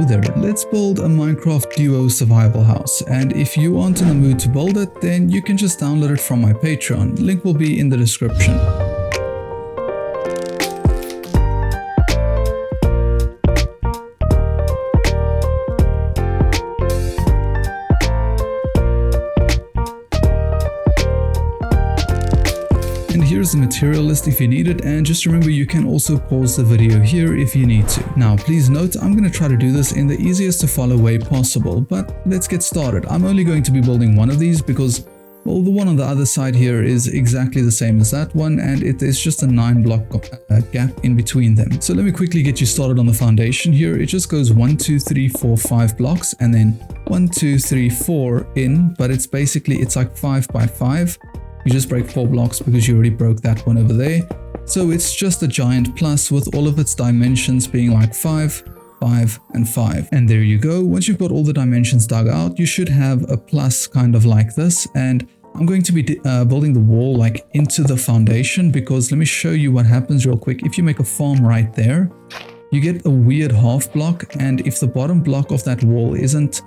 there, let's build a Minecraft Duo survival house, and if you aren't in the mood to build it, then you can just download it from my Patreon, link will be in the description. And here's the material list if you need it, and just remember you can also pause the video here if you need to. Now please note, I'm going to try to do this in the easiest to follow way possible, but let's get started. I'm only going to be building one of these because, well, the one on the other side here is exactly the same as that one, and it is just a 9 block gap in between them. So let me quickly get you started on the foundation here. It just goes 1, 2, 3, 4, 5 blocks, and then 1, 2, 3, 4 in, but it's like 5 by 5. You just break 4 blocks because you already broke that one over there. So it's just a giant plus with all of its dimensions being like 5, 5, and 5. And there you go. Once you've got all the dimensions dug out, you should have a plus kind of like this. And I'm going to be building the wall like into the foundation, because let me show you what happens real quick. If you make a farm right there, you get a weird half block. And if the bottom block of that wall isn't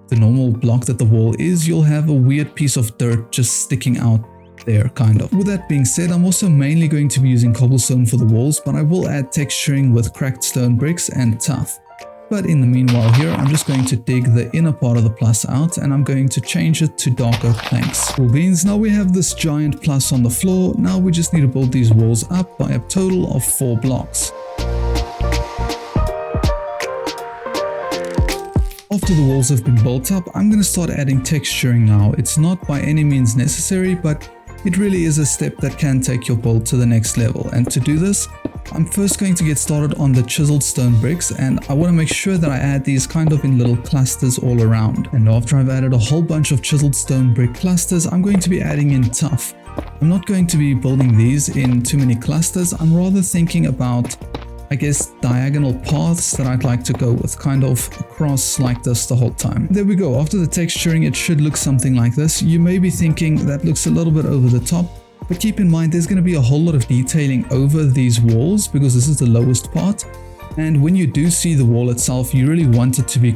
the normal block that the wall is, you'll have a weird piece of dirt just sticking out there, kind of. With that being said, I'm also mainly going to be using cobblestone for the walls, but I will add texturing with cracked stone bricks and tuff. But in the meanwhile here, I'm just going to dig the inner part of the plus out, and I'm going to change it to dark oak planks. Cool beans, now we have this giant plus on the floor. Now we just need to build these walls up by a total of 4 blocks. After the walls have been built up, I'm going to start adding texturing now. It's not by any means necessary, but it really is a step that can take your build to the next level. And to do this, I'm first going to get started on the chiseled stone bricks, and I want to make sure that I add these kind of in little clusters all around. And after I've added a whole bunch of chiseled stone brick clusters, I'm going to be adding in tuff. I'm not going to be building these in too many clusters. I'm rather thinking about, I guess, diagonal paths that I'd like to go with, kind of across like this the whole time. There we go. After the texturing, it should look something like this. You may be thinking that looks a little bit over the top, but keep in mind there's going to be a whole lot of detailing over these walls because this is the lowest part. And when you do see the wall itself, you really want it to be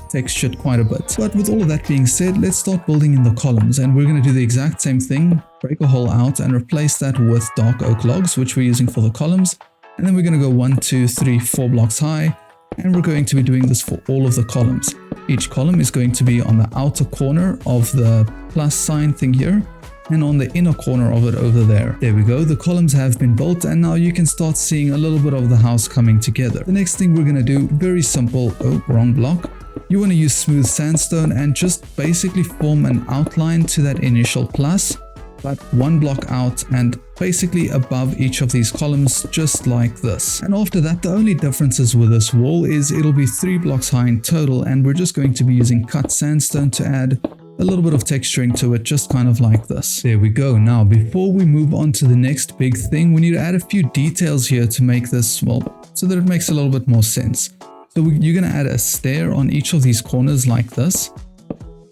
textured quite a bit. But with all of that being said, let's start building in the columns, and we're going to do the exact same thing, break a hole out and replace that with dark oak logs, which we're using for the columns. And then we're going to go 1, 2, 3, 4 blocks high, and we're going to be doing this for all of the columns. Each column is going to be on the outer corner of the plus sign thing here, and on the inner corner of it over there. There we go, the columns have been built, and now you can start seeing a little bit of the house coming together. The next thing we're going to do, very simple, oh, wrong block. You want to use smooth sandstone and just basically form an outline to that initial plus, but 1 block out and basically above each of these columns, just like this. And after that, the only differences with this wall is it'll be 3 blocks high in total, and we're just going to be using cut sandstone to add a little bit of texturing to it, just kind of like this. There we go. Now, before we move on to the next big thing, we need to add a few details here to make this, well, so that it makes a little bit more sense. So you're going to add a stair on each of these corners like this,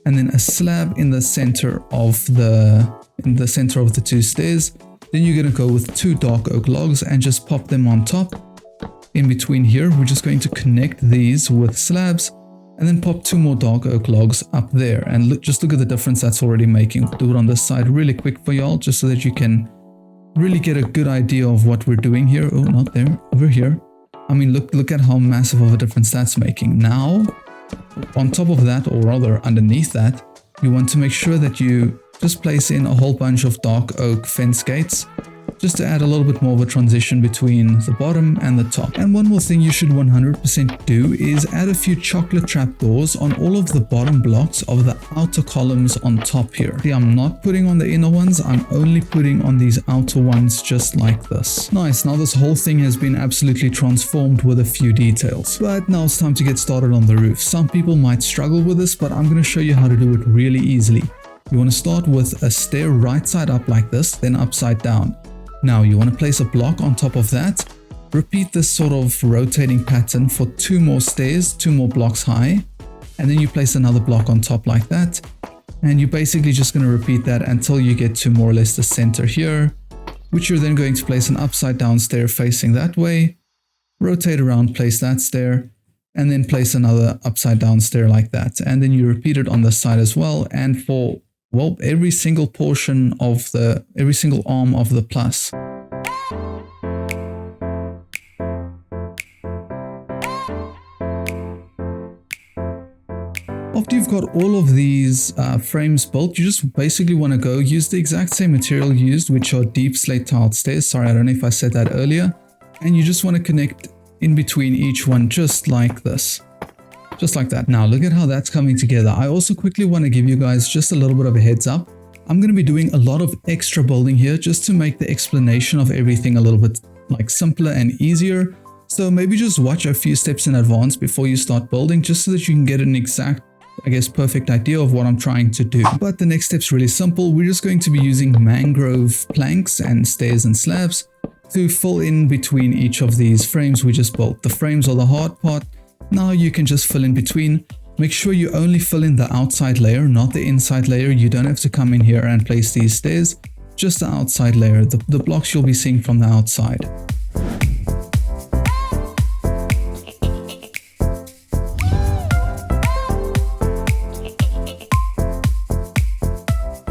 and then a slab in the center of the 2 stairs. Then you're going to go with 2 dark oak logs and just pop them on top. In between here, we're just going to connect these with slabs, and then pop 2 more dark oak logs up there. And just look at the difference that's already making. We'll do it on this side really quick for y'all, just so that you can really get a good idea of what we're doing here. Oh, not there, over here. I mean, look at how massive of a difference that's making. Now, on top of that, or rather underneath that, you want to make sure that you just place in a whole bunch of dark oak fence gates, just to add a little bit more of a transition between the bottom and the top. And one more thing you should 100% do is add a few chocolate trapdoors on all of the bottom blocks of the outer columns on top here. See, I'm not putting on the inner ones, I'm only putting on these outer ones just like this. Nice, now this whole thing has been absolutely transformed with a few details. But now it's time to get started on the roof. Some people might struggle with this, but I'm going to show you how to do it really easily. You want to start with a stair right side up like this, then upside down. Now you want to place a block on top of that. Repeat this sort of rotating pattern for 2 more stairs, 2 more blocks high, and then you place another block on top like that. And you're basically just going to repeat that until you get to more or less the center here, which you're then going to place an upside down stair facing that way. Rotate around, place that stair, and then place another upside down stair like that. And then you repeat it on this side as well. And for, well, every single portion of every single arm of the plus. After you've got all of these frames built, you just basically want to go use the exact same material used, which are deep slate tiled stairs. Sorry, I don't know if I said that earlier. And you just want to connect in between each one just like this. Just like that. Now look at how that's coming together. I also quickly want to give you guys just a little bit of a heads up. I'm going to be doing a lot of extra building here just to make the explanation of everything a little bit like simpler and easier. So maybe just watch a few steps in advance before you start building, just so that you can get an exact, I guess, perfect idea of what I'm trying to do. But the next step's really simple. We're just going to be using mangrove planks and stairs and slabs to fill in between each of these frames we just built. The frames are the hard part. Now you can just fill in between. Make sure you only fill in the outside layer, not the inside layer. You don't have to come in here and place these stairs, just the outside layer, the blocks you'll be seeing from the outside.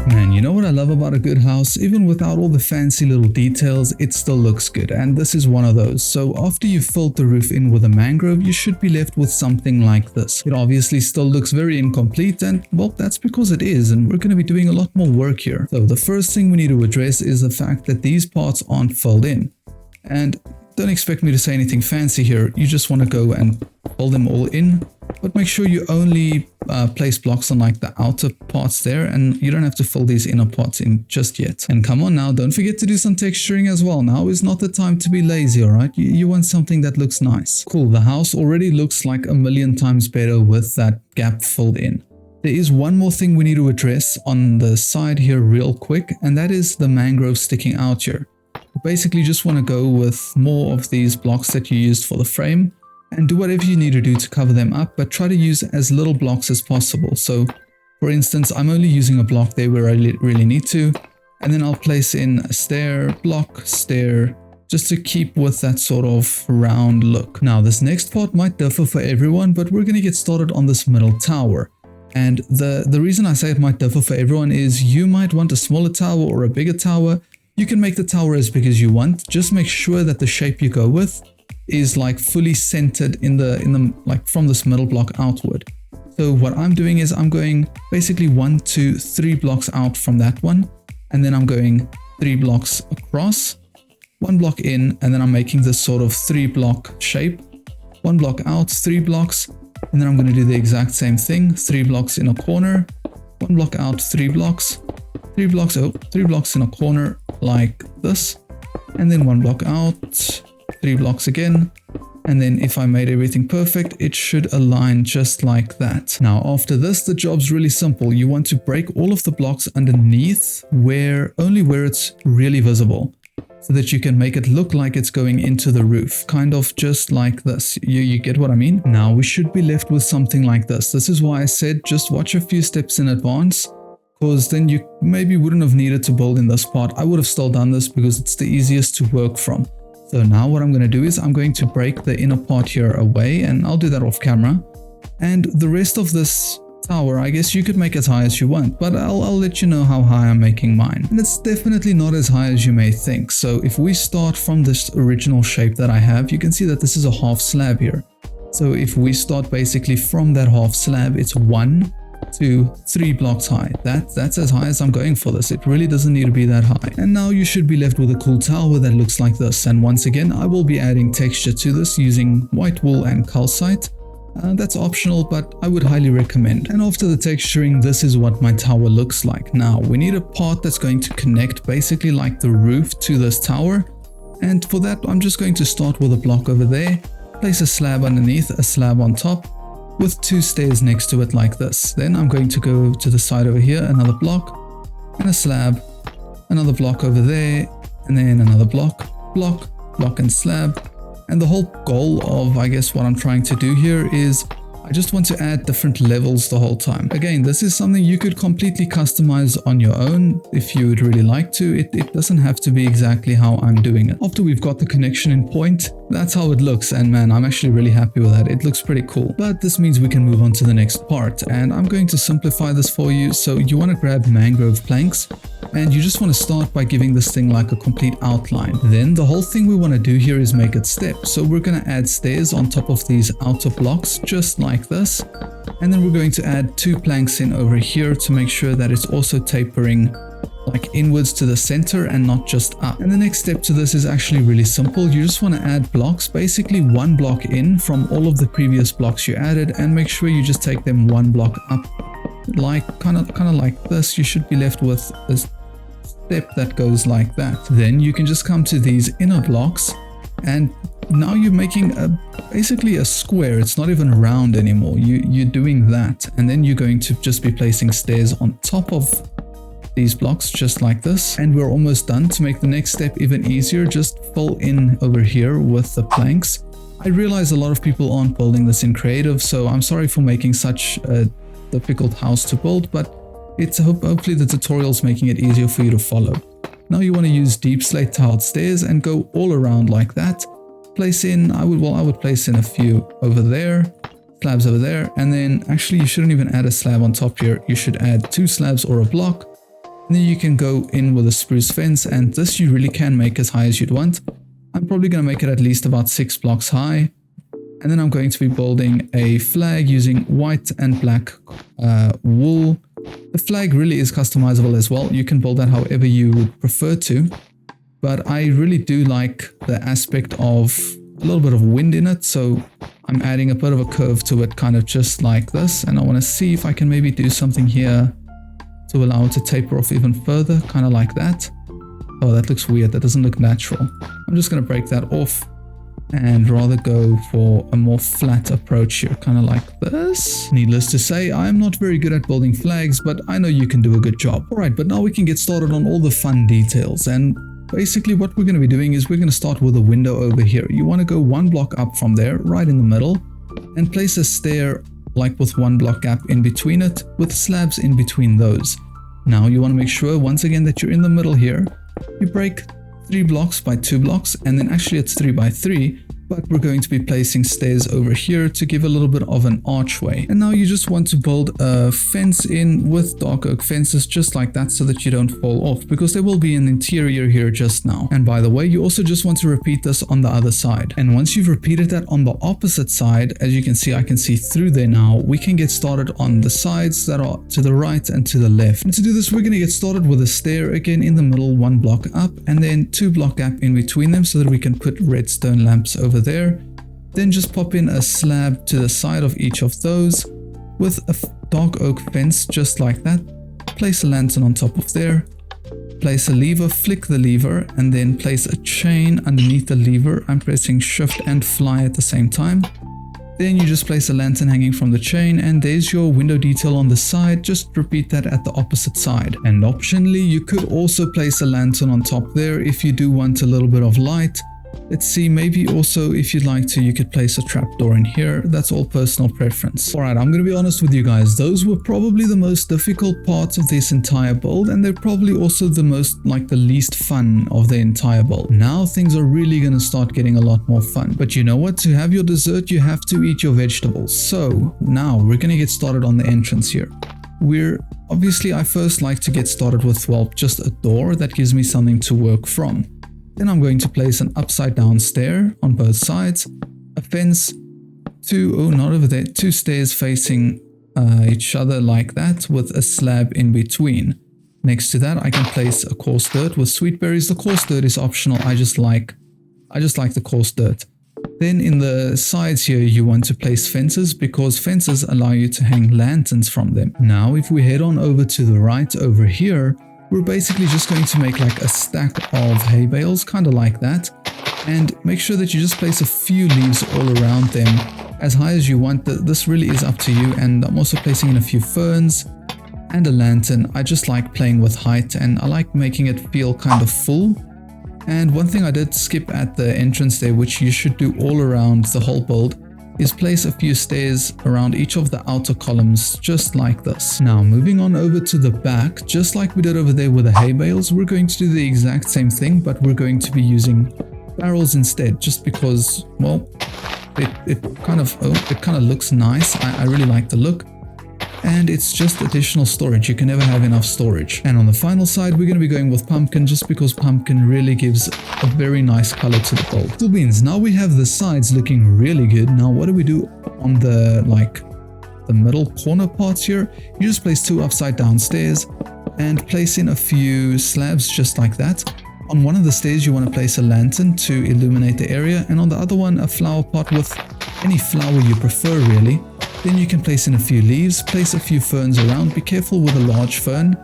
Man, you know what I love about a good house? Even without all the fancy little details, it still looks good, and this is one of those. So after you've filled the roof in with a mangrove, you should be left with something like this. It obviously still looks very incomplete, and well, that's because it is, and we're going to be doing a lot more work here. So the first thing we need to address is the fact that these parts aren't filled in. And don't expect me to say anything fancy here. You just want to go and fill them all in, but make sure you only place blocks on like the outer parts there, and you don't have to fill these inner parts in just yet. And come on now, don't forget to do some texturing as well. Now is not the time to be lazy, alright? You want something that looks nice. Cool, the house already looks like a million times better with that gap filled in. There is one more thing we need to address on the side here real quick, and that is the mangrove sticking out here. You basically just want to go with more of these blocks that you used for the frame, and do whatever you need to do to cover them up, but try to use as little blocks as possible. So for instance, I'm only using a block there where I really need to, and then I'll place in a stair, block, stair, just to keep with that sort of round look. Now this next part might differ for everyone, but we're going to get started on this middle tower. And the reason I say it might differ for everyone is you might want a smaller tower or a bigger tower. You can make the tower as big as you want. Just make sure that the shape you go with is like fully centered in the like from this middle block outward. So what I'm doing is I'm going basically 1, 2, 3 blocks out from that one, and then I'm going 3 blocks across, 1 block in, and then I'm making this sort of 3 block shape, 1 block out, 3 blocks, and then I'm going to do the exact same thing, 3 blocks in a corner, 1 block out, 3 blocks, 3 blocks, oh, 3 blocks in a corner like this, and then 1 block out, 3 blocks again, and then if I made everything perfect, it should align just like that. Now after this, the job's really simple. You want to break all of the blocks underneath only where it's really visible, so that you can make it look like it's going into the roof, kind of just like this. You get what I mean? Now we should be left with something like this. This is why I said just watch a few steps in advance, because then you maybe wouldn't have needed to build in this part. I would have still done this because it's the easiest to work from. So now what I'm going to do is I'm going to break the inner part here away, and I'll do that off camera. And the rest of this tower, I guess you could make as high as you want, but I'll let you know how high I'm making mine. And it's definitely not as high as you may think. So if we start from this original shape that I have, you can see that this is a half slab here. So if we start basically from that half slab, it's 1, 2, 3 blocks high. That's as high as I'm going for this. It really doesn't need to be that high. And now you should be left with a cool tower that looks like this. And once again, I will be adding texture to this using white wool and calcite. That's optional, but I would highly recommend. And after the texturing, this is what my tower looks like. Now we need a part that's going to connect basically like the roof to this tower. And for that, I'm just going to start with a block over there, place a slab underneath, a slab on top, with 2 stairs next to it like this. Then I'm going to go to the side over here, another block and a slab, another block over there, and then another block, block and slab. And the whole goal of, I guess, what I'm trying to do here is I just want to add different levels the whole time. Again, this is something you could completely customize on your own if you would really like to. It doesn't have to be exactly how I'm doing it. After we've got the connection in point, that's how it looks, and man, I'm actually really happy with that. It looks pretty cool. But this means we can move on to the next part, and I'm going to simplify this for you. So you want to grab mangrove planks, and you just want to start by giving this thing like a complete outline. Then the whole thing we want to do here is make it step. So we're going to add stairs on top of these outer blocks, just like this. And then we're going to add 2 planks in over here to make sure that it's also tapering like inwards to the center and not just up. And the next step to this is actually really simple. You just want to add blocks, basically 1 block in from all of the previous blocks you added, and make sure you just take them 1 block up, like kind of like this. You should be left with a step that goes like that. Then you can just come to these inner blocks, and now you're making basically a square. It's not even round anymore. You're doing that, and then you're going to just be placing stairs on top of these blocks just like this, and we're almost done. To make the next step even easier, just fill in over here with the planks. I realize a lot of people aren't building this in creative, so I'm sorry for making such a difficult house to build, but it's hopefully the tutorial's making it easier for you to follow. Now you want to use deep slate tiled stairs and go all around like that. Place in, I would place in a few over there, slabs over there, and then actually you shouldn't even add a slab on top here. You should add 2 slabs or a block. And then you can go in with a spruce fence, and this you really can make as high as you'd want. I'm probably going to make it at least about 6 blocks high. And then I'm going to be building a flag using white and black wool. The flag really is customizable as well. You can build that however you would prefer to. But I really do like the aspect of a little bit of wind in it. So I'm adding a bit of a curve to it, kind of just like this. And I want to see if I can maybe do something here to allow it to taper off even further, kind of like that. Oh, that looks weird. That doesn't look natural. I'm just going to break that off and rather go for a more flat approach here, kind of like this. Needless to say, I'm not very good at building flags, but I know you can do a good job. Alright, but now we can get started on all the fun details. And basically what we're going to be doing is we're going to start with a window over here. You want to go 1 block up from there, right in the middle, and place a stair like with 1 block gap in between it, with slabs in between those. Now you want to make sure once again that you're in the middle here. You break 3 blocks by 2 blocks, and then actually it's 3 by 3, but we're going to be placing stairs over here to give a little bit of an archway. And now you just want to build a fence in with dark oak fences just like that, so that you don't fall off, because there will be an interior here just now. And by the way, you also just want to repeat this on the other side. And once you've repeated that on the opposite side, as you can see, I can see through there now, we can get started on the sides that are to the right and to the left. And to do this, we're going to get started with a stair again in the middle, 1 block up, and then 2 block gap in between them, so that we can put redstone lamps over there. Then just pop in a slab to the side of each of those with a dark oak fence just like that. Place a lantern on top of there. Place a lever, flick the lever, and then place a chain underneath the lever. I'm pressing shift and fly at the same time. Then you just place a lantern hanging from the chain, and there's your window detail on the side. Just repeat that at the opposite side. And optionally, you could also place a lantern on top there if you do want a little bit of light. Let's see, maybe also if you'd like to, you could place a trapdoor in here. That's all personal preference. Alright, I'm going to be honest with you guys. Those were probably the most difficult parts of this entire build, and they're probably also the most, like, the least fun of the entire build. Now things are really going to start getting a lot more fun. But you know what? To have your dessert, you have to eat your vegetables. So now we're going to get started on the entrance here. Obviously, I first like to get started with, well, just a door that gives me something to work from. Then I'm going to place an upside down stair on both sides, a fence, 2 stairs facing each other like that with a slab in between. Next to that, I can place a coarse dirt with sweet berries. The coarse dirt is optional. I just like the coarse dirt. Then in the sides here, you want to place fences, because fences allow you to hang lanterns from them. Now, if we head on over to the right over here, we're basically just going to make like a stack of hay bales, kind of like that. And make sure that you just place a few leaves all around them as high as you want. This really is up to you. And I'm also placing in a few ferns and a lantern. I just like playing with height, and I like making it feel kind of full. And one thing I did skip at the entrance there, which you should do all around the whole build, is place a few stairs around each of the outer columns, just like this. Now, moving on over to the back, just like we did over there with the hay bales, we're going to do the exact same thing, but we're going to be using barrels instead, just because, well, it kind of looks nice. I really like the look. And it's just additional storage. You can never have enough storage. And on the final side, we're going to be going with pumpkin, just because pumpkin really gives a very nice color to the bolt. Cool beans. Now we have the sides looking really good. Now what do we do on the middle corner parts here? You just place 2 upside down stairs and place in a few slabs just like that. On one of the stairs you want to place a lantern to illuminate the area, and on the other one a flower pot with any flower you prefer really. Then you can place in a few leaves, place a few ferns around, be careful with a large fern,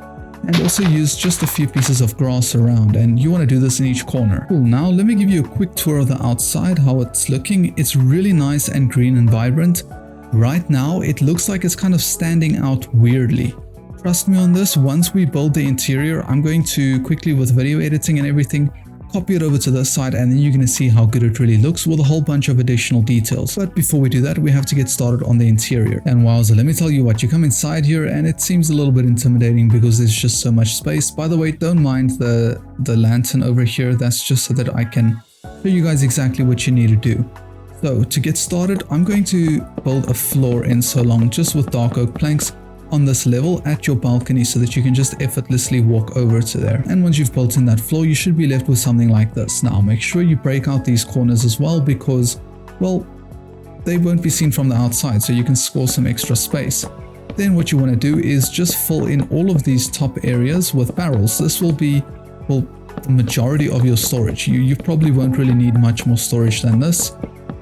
and also use just a few pieces of grass around, and you want to do this in each corner. Cool, now let me give you a quick tour of the outside, how it's looking. It's really nice and green and vibrant. Right now it looks like it's kind of standing out weirdly. Trust me on this, once we build the interior, I'm going to quickly, with video editing and everything, copy it over to this side, and then you're going to see how good it really looks with a whole bunch of additional details. But before we do that, we have to get started on the interior. And wowza, let me tell you what, you come inside here and it seems a little bit intimidating because there's just so much space. By the way, don't mind the lantern over here, that's just so that I can show you guys exactly what you need to do. So to get started, I'm going to build a floor in so long just with dark oak planks on this level at your balcony so that you can just effortlessly walk over to there. And once you've built in that floor, you should be left with something like this. Now make sure you break out these corners as well because, well, they won't be seen from the outside, so you can score some extra space. Then what you want to do is just fill in all of these top areas with barrels. This will be, well, the majority of your storage. You probably won't really need much more storage than this.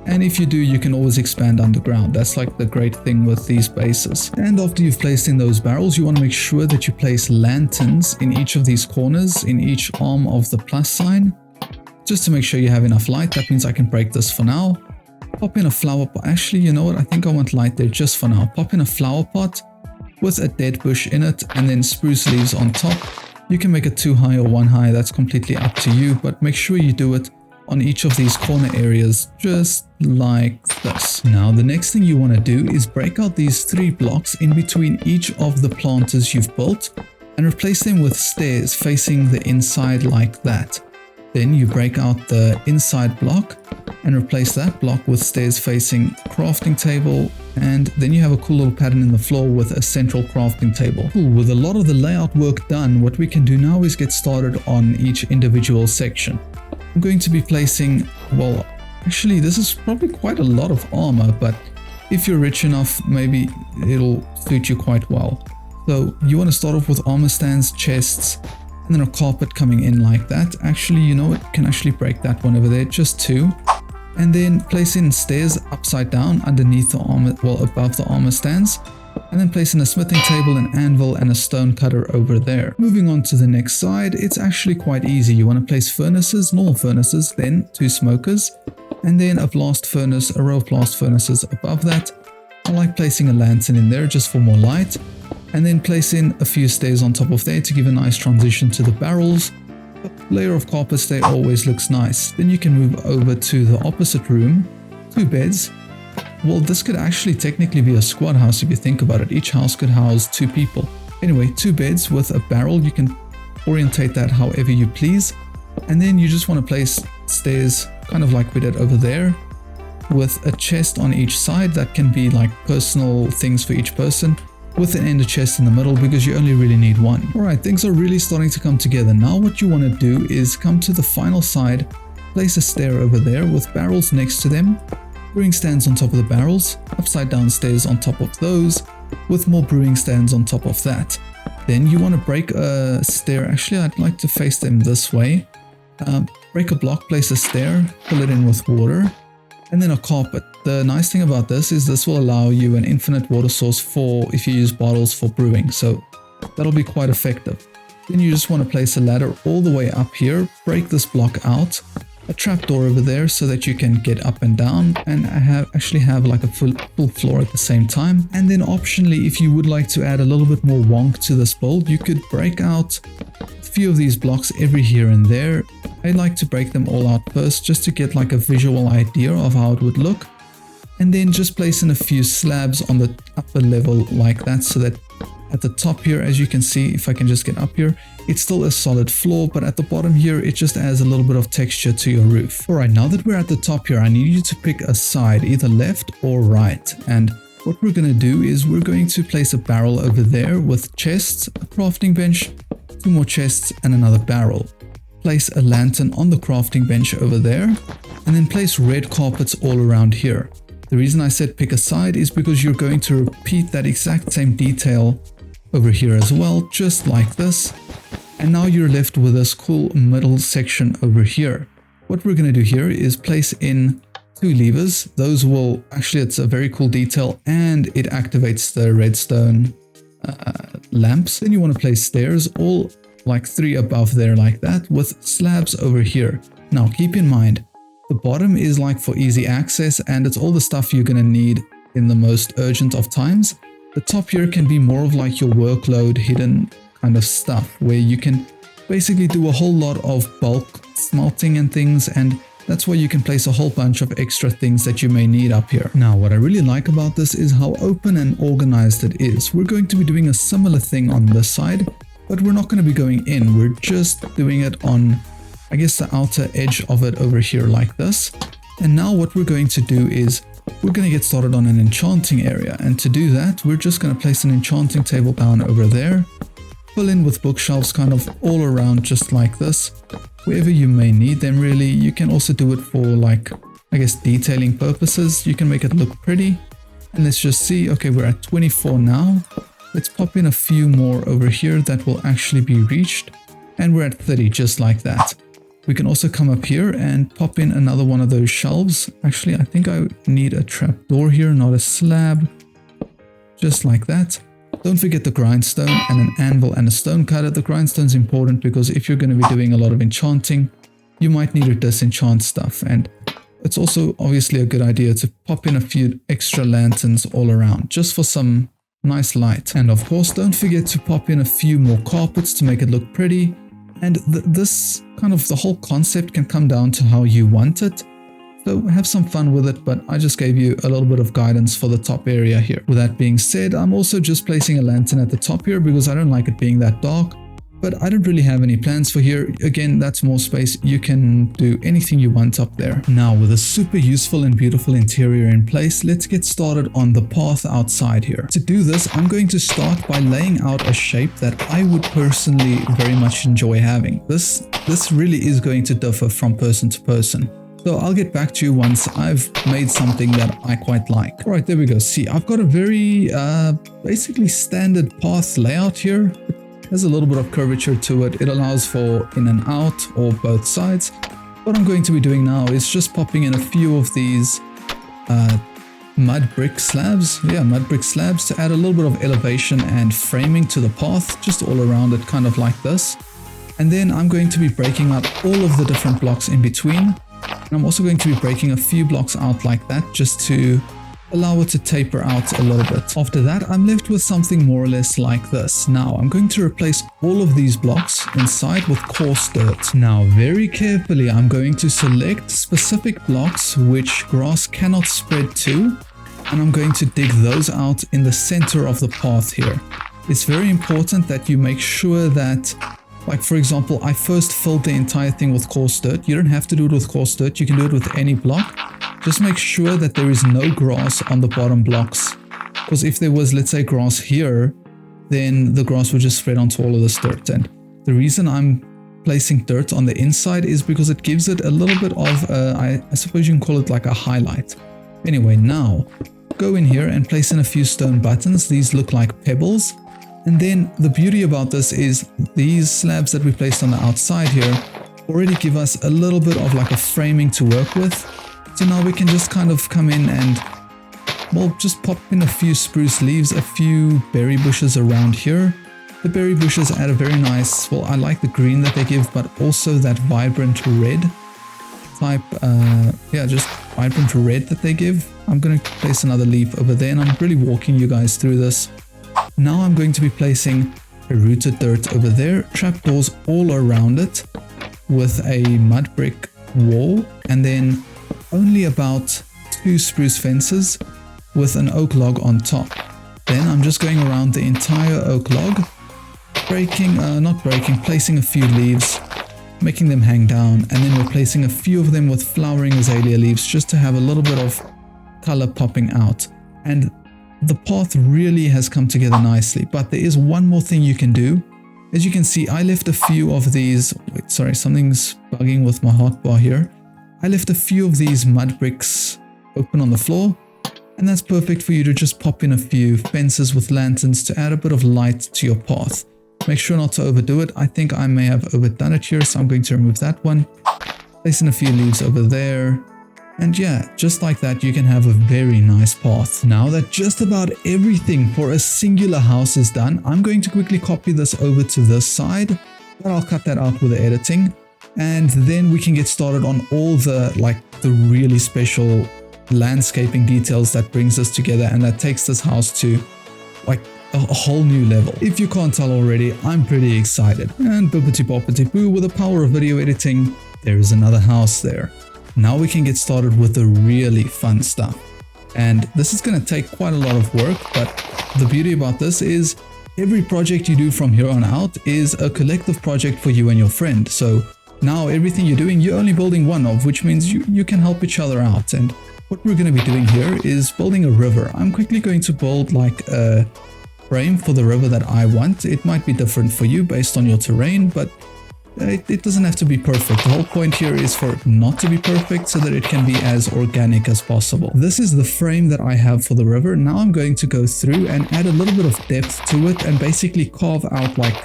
And if you do, you can always expand underground. That's like the great thing with these bases. And after you've placed in those barrels, you want to make sure that you place lanterns in each of these corners, in each arm of the plus sign, just to make sure you have enough light. That means I can break this for now. Pop in a flower pot. Actually, you know what? I think I want light there just for now. Pop in a flower pot with a dead bush in it and then spruce leaves on top. You can make it 2 high or 1 high. That's completely up to you, but make sure you do it on each of these corner areas just like this. Now the next thing you want to do is break out these 3 blocks in between each of the planters you've built and replace them with stairs facing the inside like that. Then you break out the inside block and replace that block with stairs facing crafting table, and then you have a cool little pattern in the floor with a central crafting table. Cool. With a lot of the layout work done, what we can do now is get started on each individual section. I'm going to be placing, well, actually this is probably quite a lot of armor, but if you're rich enough, maybe it'll suit you quite well. So you want to start off with armor stands, chests, and then a carpet coming in like that. Actually, you know what, you can actually break that one over there, just 2. And then place in stairs upside down underneath the armor, well, above the armor stands. And then place in a smithing table, an anvil, and a stone cutter over there. Moving on to the next side, it's actually quite easy. You want to place furnaces, normal furnaces, then 2 smokers, and then a blast furnace, a row of blast furnaces above that. I like placing a lantern in there just for more light, and then place in a few stairs on top of there to give a nice transition to the barrels. A layer of carpet there always looks nice. Then you can move over to the opposite room, 2 beds. Well, this could actually technically be a squad house if you think about it. Each house could house 2 people. Anyway, 2 beds with a barrel. You can orientate that however you please. And then you just want to place stairs kind of like we did over there with a chest on each side. That can be like personal things for each person, with an ender chest in the middle because you only really need 1. Alright, things are really starting to come together. Now what you want to do is come to the final side, place a stair over there with barrels next to them, brewing stands on top of the barrels, upside down stairs on top of those, with more brewing stands on top of that. Then you want to break a stair. Actually, I'd like to face them this way. Break a block, place a stair, fill it in with water, and then a carpet. The nice thing about this is this will allow you an infinite water source for if you use bottles for brewing, so that'll be quite effective. Then you just want to place a ladder all the way up here, break this block out, a trapdoor over there so that you can get up and down, and actually have like a full floor at the same time. And then optionally, if you would like to add a little bit more wonk to this build, you could break out a few of these blocks every here and there. I like to break them all out first just to get like a visual idea of how it would look, and then just place in a few slabs on the upper level like that so that At the top here, as you can see, if I can just get up here, it's still a solid floor, but at the bottom here, it just adds a little bit of texture to your roof. All right, now that we're at the top here, I need you to pick a side, either left or right. And what we're going to do is we're going to place a barrel over there with chests, a crafting bench, 2 more chests, and another barrel. Place a lantern on the crafting bench over there, and then place red carpets all around here. The reason I said pick a side is because you're going to repeat that exact same detail over here as well, just like this. And now you're left with this cool middle section over here. What we're going to do here is place in 2 levers. Those will actually, it's a very cool detail, and it activates the redstone lamps. Then you want to place stairs, all like 3 above there like that, with slabs over here. Now keep in mind, the bottom is like for easy access, and it's all the stuff you're going to need in the most urgent of times. The top here can be more of like your workload hidden kind of stuff, where you can basically do a whole lot of bulk smelting and things, and that's why you can place a whole bunch of extra things that you may need up here. Now, what I really like about this is how open and organized it is. We're going to be doing a similar thing on this side, but we're not going to be going in. We're just doing it on, I guess, the outer edge of it over here like this. And now what we're going to do is we're going to get started on an enchanting area. And to do that, we're just going to place an enchanting table down over there. Fill in with bookshelves kind of all around just like this. Wherever you may need them really. You can also do it for like, I guess, detailing purposes. You can make it look pretty. And let's just see, okay, we're at 24 now. Let's pop in a few more over here that will actually be reached. And we're at 30 just like that. We can also come up here and pop in another one of those shelves. Actually, I think I need a trapdoor here, not a slab. Just like that. Don't forget the grindstone and an anvil and a stone cutter. The grindstone's important because if you're going to be doing a lot of enchanting, you might need to disenchant stuff. And it's also obviously a good idea to pop in a few extra lanterns all around, just for some nice light. And of course, don't forget to pop in a few more carpets to make it look pretty. And this kind of, the whole concept can come down to how you want it. So have some fun with it, but I just gave you a little bit of guidance for the top area here. With that being said, I'm also just placing a lantern at the top here because I don't like it being that dark. But I don't really have any plans for here. Again, that's more space. You can do anything you want up there. Now, with a super useful and beautiful interior in place, let's get started on the path outside here. To do this, I'm going to start by laying out a shape that I would personally very much enjoy having. This really is going to differ from person to person. So I'll get back to you once I've made something that I quite like. All right, there we go. See, I've got a very basically standard path layout here. There's a little bit of curvature to it. It allows for in and out or both sides. What I'm going to be doing now is just popping in a few of these mud brick slabs. Yeah, mud brick slabs to add a little bit of elevation and framing to the path, just all around it, kind of like this. And then I'm going to be breaking up all of the different blocks in between. And I'm also going to be breaking a few blocks out like that, just to allow it to taper out a little bit. After that, I'm left with something more or less like this. Now, I'm going to replace all of these blocks inside with coarse dirt. Now, very carefully, I'm going to select specific blocks which grass cannot spread to, and I'm going to dig those out in the center of the path here. It's very important that you make sure that, like for example, I first filled the entire thing with coarse dirt. You don't have to do it with coarse dirt, you can do it with any block. Just make sure that there is no grass on the bottom blocks, because if there was, let's say, grass here, then the grass would just spread onto all of this dirt. And the reason I'm placing dirt on the inside is because it gives it a little bit of, I suppose you can call it like a highlight. Anyway, now go in here and place in a few stone buttons. These look like pebbles. And then the beauty about this is these slabs that we placed on the outside here already give us a little bit of like a framing to work with. So now we can just kind of come in and, well, just pop in a few spruce leaves, a few berry bushes around here. The berry bushes add a very nice, well, I like the green that they give, but also that vibrant red type, yeah, just vibrant red that they give. I'm going to place another leaf over there, and I'm really walking you guys through this. Now I'm going to be placing a rooted dirt over there, trapdoors all around it with a mud brick wall, and then only about 2 spruce fences with an oak log on top. Then I'm just going around the entire oak log, placing a few leaves, making them hang down, and then replacing a few of them with flowering azalea leaves just to have a little bit of color popping out. And the path really has come together nicely, but there is one more thing you can do. As you can see, I left a few of these, wait, sorry, something's bugging with my hotbar here. I left a few of these mud bricks open on the floor, and that's perfect for you to just pop in a few fences with lanterns to add a bit of light to your path. Make sure not to overdo it. I think I may have overdone it here, so I'm going to remove that one. Place in a few leaves over there. And yeah, just like that, you can have a very nice path. Now that just about everything for a singular house is done, I'm going to quickly copy this over to this side, but I'll cut that out with the editing. And then we can get started on all the really special landscaping details that brings us together and that takes this house to a whole new level. If you can't tell already, I'm pretty excited. And boopity boppity boo, with the power of video editing, there is another house there. Now we can get started with the really fun stuff. And this is going to take quite a lot of work, but the beauty about this is every project you do from here on out is a collective project for you and your friend. So now everything you're doing, you're only building one of, which means you can help each other out. And what we're going to be doing here is building a river. I'm quickly going to build like a frame for the river that I want. It might be different for you based on your terrain, but it doesn't have to be perfect. The whole point here is for it not to be perfect so that it can be as organic as possible. This is the frame that I have for the river. Now I'm going to go through and add a little bit of depth to it and basically carve out like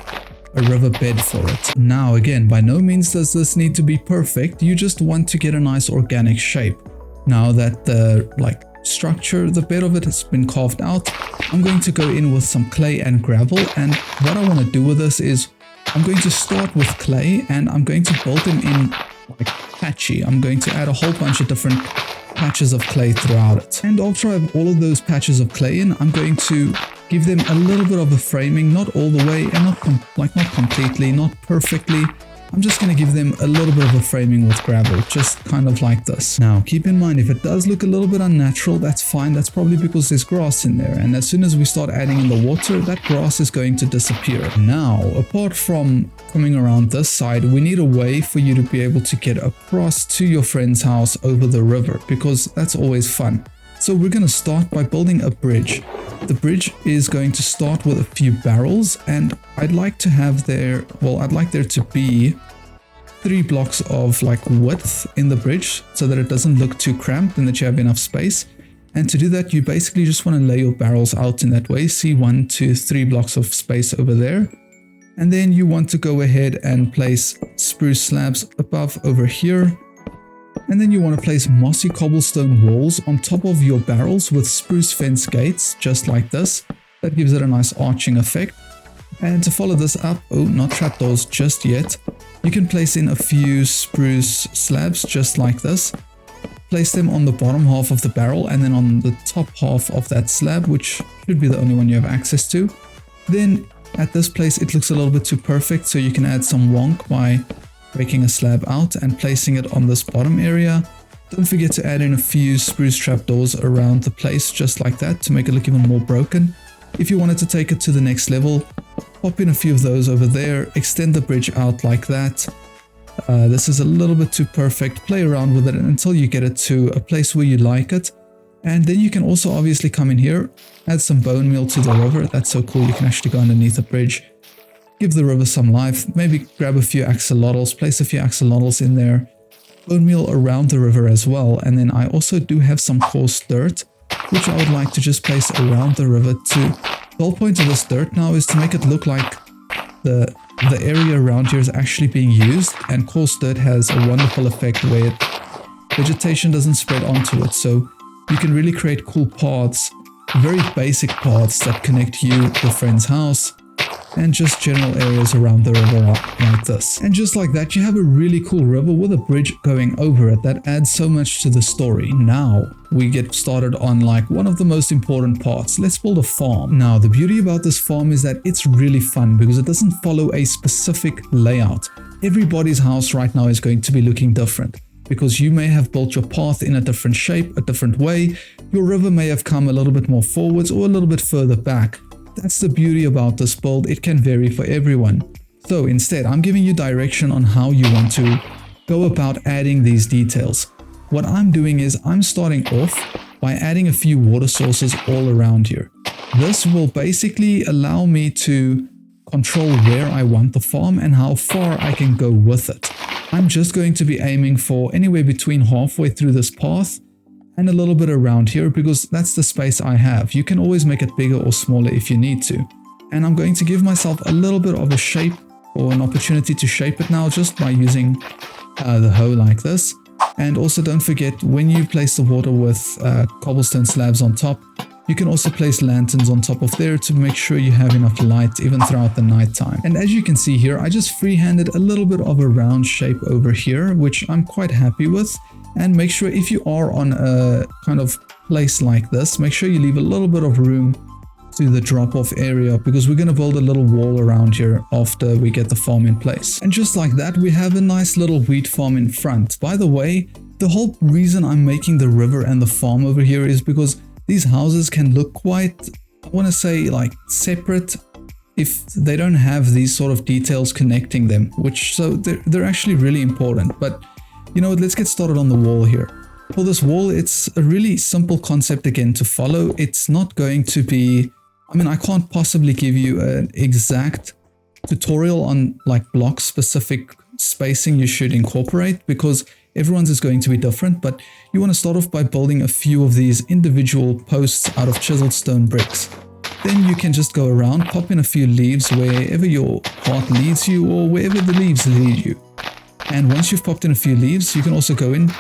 a river bed for it. Now again, by no means does this need to be perfect. You just want to get a nice organic shape. Now that the structure, the bed of it has been carved out, I'm going to go in with some clay and gravel, and what I want to do with this is I'm going to start with clay and I'm going to build them in like patchy. I'm going to add a whole bunch of different patches of clay throughout it. And after I have all of those patches of clay in, I'm going to give them a little bit of a framing, not all the way and not completely, not perfectly. I'm just going to give them a little bit of a framing with gravel, just kind of like this. Now, keep in mind, if it does look a little bit unnatural, that's fine. That's probably because there's grass in there. And as soon as we start adding in the water, that grass is going to disappear. Now, apart from coming around this side, we need a way for you to be able to get across to your friend's house over the river, because that's always fun. So we're going to start by building a bridge. The bridge is going to start with a few barrels, and I'd like there to be 3 blocks of width in the bridge so that it doesn't look too cramped and that you have enough space. And to do that, you basically just want to lay your barrels out in that way. See 1, 2, 3 blocks of space over there. And then you want to go ahead and place spruce slabs above over here. And then you want to place mossy cobblestone walls on top of your barrels with spruce fence gates, just like this. That gives it a nice arching effect. And to follow this up, not trapdoors just yet, you can place in a few spruce slabs just like this. Place them on the bottom half of the barrel and then on the top half of that slab, which should be the only one you have access to. Then at this place it looks a little bit too perfect, so you can add some wonk by breaking a slab out and placing it on this bottom area. Don't forget to add in a few spruce trapdoors around the place just like that to make it look even more broken. If you wanted to take it to the next level, pop in a few of those over there, extend the bridge out like that. This is a little bit too perfect. Play around with it until you get it to a place where you like it. And then you can also obviously come in here, add some bone meal to the river. That's so cool, you can actually go underneath the bridge. Give the river some life, maybe grab a few axolotls, place a few axolotls in there. Bone meal around the river as well. And then I also do have some coarse dirt, which I would like to just place around the river too. The whole point of this dirt now is to make it look like the area around here is actually being used, and coarse dirt has a wonderful effect where vegetation doesn't spread onto it, so you can really create cool paths, very basic paths that connect you, your friend's house, and just general areas around the river like this. And just like that, you have a really cool river with a bridge going over it that adds so much to the story. Now we get started on one of the most important parts. Let's build a farm. Now the beauty about this farm is that it's really fun because it doesn't follow a specific layout. Everybody's house right now is going to be looking different. because you may have built your path in a different shape, a different way. Your river may have come a little bit more forwards or a little bit further back. That's the beauty about this build, it can vary for everyone. So instead, I'm giving you direction on how you want to go about adding these details. What I'm doing is I'm starting off by adding a few water sources all around here. This will basically allow me to control where I want the farm and how far I can go with it. I'm just going to be aiming for anywhere between halfway through this path and a little bit around here because that's the space I have. You can always make it bigger or smaller if you need to. And I'm going to give myself a little bit of a shape or an opportunity to shape it now just by using the hoe like this. And also don't forget, when you place the water with cobblestone slabs on top, you can also place lanterns on top of there to make sure you have enough light even throughout the night time. And as you can see here, I just freehanded a little bit of a round shape over here, which I'm quite happy with. And make sure if you are on a kind of place like this, make sure you leave a little bit of room to the drop-off area because we're going to build a little wall around here after we get the farm in place. And just like that, we have a nice little wheat farm in front. By the way, the whole reason I'm making the river and the farm over here is because these houses can look quite, I want to say, like separate if they don't have these sort of details connecting them, which so they're actually really important. But you know what, let's get started on the wall here. For this wall, it's a really simple concept again to follow. It's not going to be, I mean, I can't possibly give you an exact tutorial on like block specific spacing you should incorporate because everyone's is going to be different, but you want to start off by building a few of these individual posts out of chiseled stone bricks. Then you can just go around, pop in a few leaves wherever your path leads you or wherever the leaves lead you. And once you've popped in a few leaves, you can also go in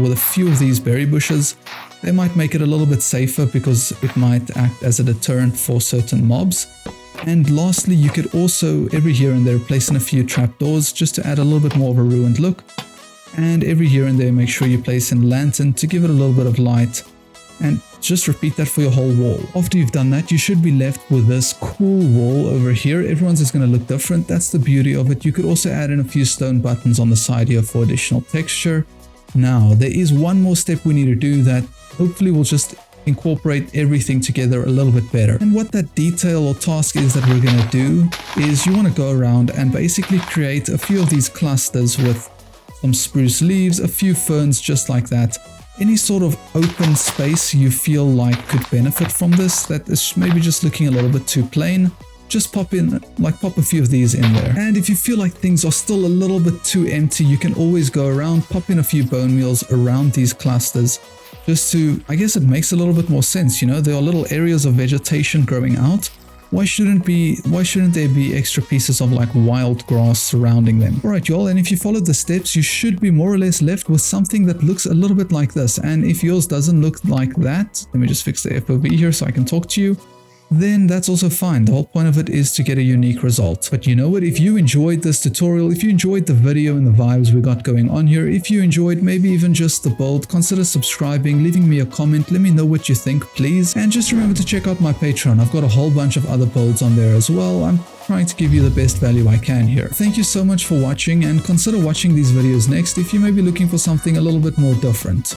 with a few of these berry bushes. They might make it a little bit safer because it might act as a deterrent for certain mobs. And lastly, you could also every here and there place in a few trapdoors just to add a little bit more of a ruined look. And every here and there, make sure you place in lantern to give it a little bit of light. And just repeat that for your whole wall. After you've done that, you should be left with this cool wall over here. Everyone's is going to look different. That's the beauty of it. You could also add in a few stone buttons on the side here for additional texture. Now, there is one more step we need to do that hopefully will just incorporate everything together a little bit better. And what that detail or task is that we're going to do is you want to go around and basically create a few of these clusters with some spruce leaves, a few ferns just like that. Any sort of open space you feel like could benefit from this that is maybe just looking a little bit too plain, just pop a few of these in there. And if you feel like things are still a little bit too empty, you can always go around, pop in a few bone meals around these clusters just to, I guess it makes a little bit more sense, you know, there are little areas of vegetation growing out. Why shouldn't there be extra pieces of like wild grass surrounding them? Alright y'all, and if you followed the steps, you should be more or less left with something that looks a little bit like this. And if yours doesn't look like that, let me just fix the FOV here so I can talk to you. Then that's also fine. The whole point of it is to get a unique result. But you know what, if you enjoyed this tutorial, if you enjoyed the video and the vibes we got going on here, if you enjoyed maybe even just the build, consider subscribing, leaving me a comment, let me know what you think please. And just remember to check out my Patreon. I've got a whole bunch of other builds on there as well. I'm trying to give you the best value I can here. Thank you so much for watching and consider watching these videos next if you may be looking for something a little bit more different.